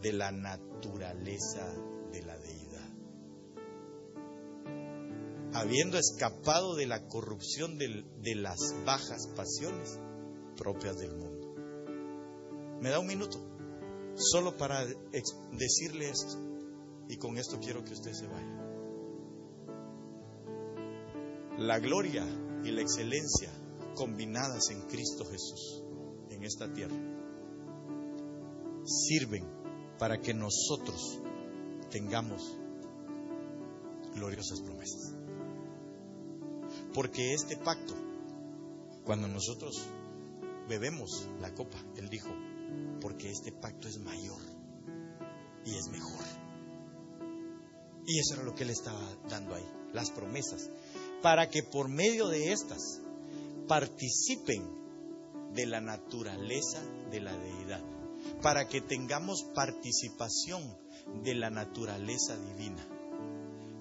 de la naturaleza de la deidad, habiendo escapado de la corrupción de las bajas pasiones propias del mundo. Me da un minuto solo para decirle esto, y con esto quiero que usted se vaya. La gloria y la excelencia combinadas en Cristo Jesús en esta tierra sirven para que nosotros tengamos gloriosas promesas. Porque este pacto, cuando nosotros bebemos la copa, Él dijo, porque este pacto es mayor y es mejor. Y eso era lo que Él estaba dando ahí, las promesas, para que por medio de estas participen de la naturaleza de la deidad, para que tengamos participación de la naturaleza divina.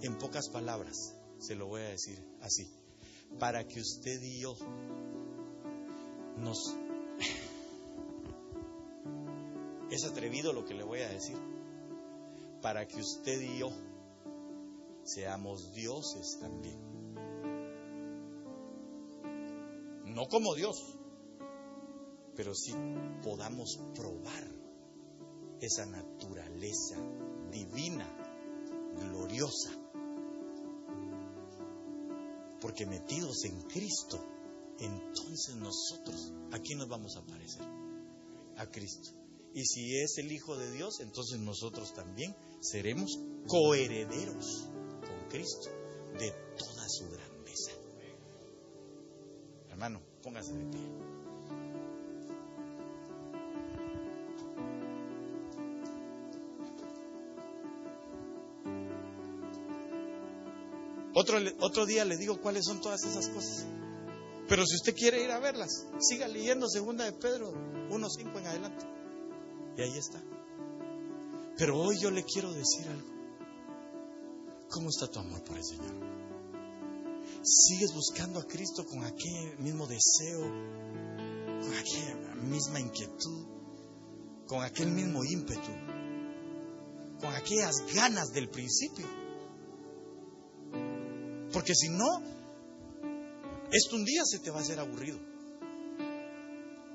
En pocas palabras, se lo voy a decir así, para que usted y yo es atrevido lo que le voy a decir, para que usted y yo seamos dioses también. No como Dios, pero sí podamos probar esa naturaleza divina, gloriosa. Porque metidos en Cristo, entonces nosotros, ¿a quién nos vamos a parecer? A Cristo. Y si es el Hijo de Dios, entonces nosotros también seremos coherederos con Cristo de toda su grandeza. Hermano, póngase de pie. Otro día le digo cuáles son todas esas cosas. Pero si usted quiere ir a verlas, siga leyendo 2 de Pedro 1:5 en adelante. Y ahí está. Pero hoy yo le quiero decir algo. ¿Cómo está tu amor por el Señor? ¿Sigues buscando a Cristo con aquel mismo deseo, con aquella misma inquietud, con aquel mismo ímpetu, con aquellas ganas del principio? Porque si no, esto un día se te va a hacer aburrido.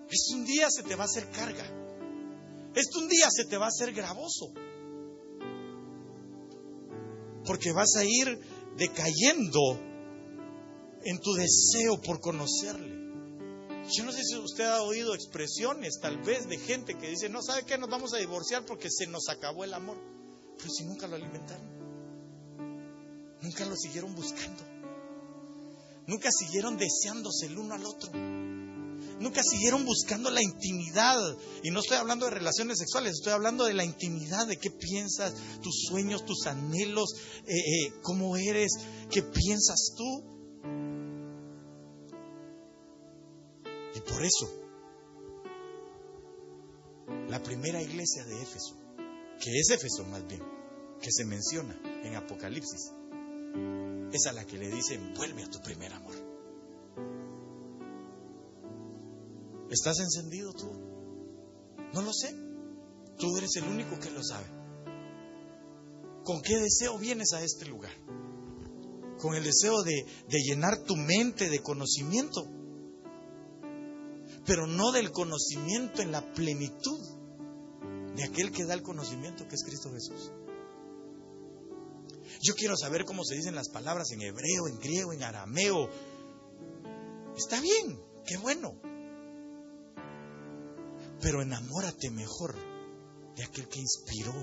Esto un día se te va a hacer carga. Esto un día se te va a hacer gravoso. Porque vas a ir decayendo en tu deseo por conocerle. Yo no sé si usted ha oído expresiones tal vez de gente que dice, no, ¿sabe qué? Nos vamos a divorciar porque se nos acabó el amor. Pero si nunca lo alimentaron, nunca lo siguieron buscando, nunca siguieron deseándose el uno al otro, nunca siguieron buscando la intimidad. Y no estoy hablando de relaciones sexuales, estoy hablando de la intimidad, de qué piensas, tus sueños, tus anhelos, cómo eres, qué piensas tú. Y por eso, la primera iglesia de Éfeso, que es Éfeso más bien, que se menciona en Apocalipsis, es a la que le dicen, vuelve a tu primer amor. ¿Estás encendido tú? No lo sé. Tú eres el único que lo sabe. ¿Con qué deseo vienes a este lugar? Con el deseo de llenar tu mente de conocimiento, pero no del conocimiento en la plenitud de aquel que da el conocimiento, que es Cristo Jesús. Yo quiero saber cómo se dicen las palabras en hebreo, en griego, en arameo. Está bien, qué bueno. Pero enamórate mejor de aquel que inspiró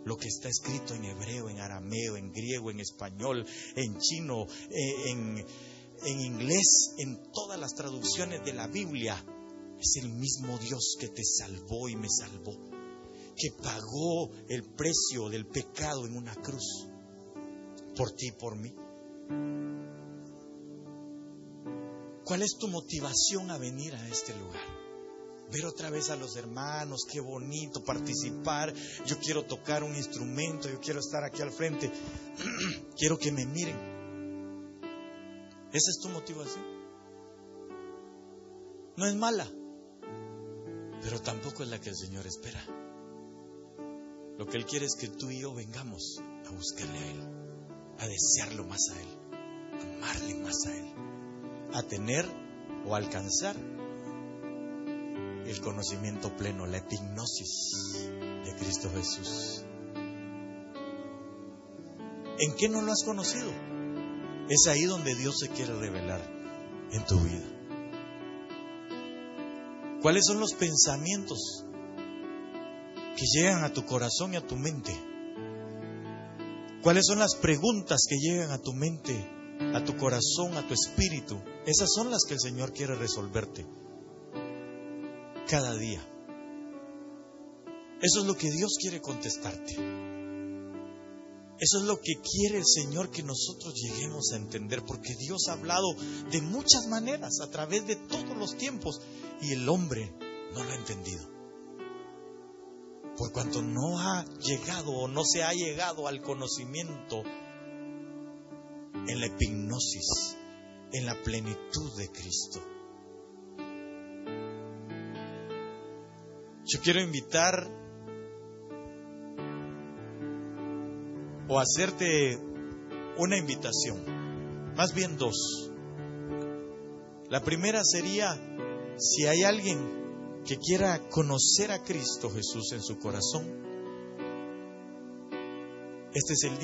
lo que está escrito en hebreo, en arameo, en griego, en español, en chino, en inglés, en todas las traducciones de la Biblia. Es el mismo Dios que te salvó y me salvó, que pagó el precio del pecado en una cruz por ti y por mí. ¿Cuál es tu motivación a venir a este lugar? Ver otra vez a los hermanos, qué bonito participar. Yo quiero tocar un instrumento, yo quiero estar aquí al frente. Quiero que me miren. ¿Esa es tu motivación? No es mala, pero tampoco es la que el Señor espera. Lo que Él quiere es que tú y yo vengamos a buscarle a Él, a desearlo más a Él, a amarle más a Él, a tener o alcanzar el conocimiento pleno, la epignosis de Cristo Jesús. ¿En qué no lo has conocido? Es ahí donde Dios se quiere revelar en tu vida. ¿Cuáles son los pensamientos que llegan a tu corazón y a tu mente? ¿Cuáles son las preguntas que llegan a tu mente, a tu corazón, a tu espíritu? Esas son las que el Señor quiere resolverte cada día. Eso es lo que Dios quiere contestarte. Eso es lo que quiere el Señor que nosotros lleguemos a entender, porque Dios ha hablado de muchas maneras a través de todos los tiempos y el hombre no lo ha entendido. Por cuanto no ha llegado o no se ha llegado al conocimiento en la epignosis, en la plenitud de Cristo. Yo quiero invitar o hacerte una invitación, más bien dos. La primera sería, si hay alguien que quiera conocer a Cristo Jesús en su corazón, este es el día.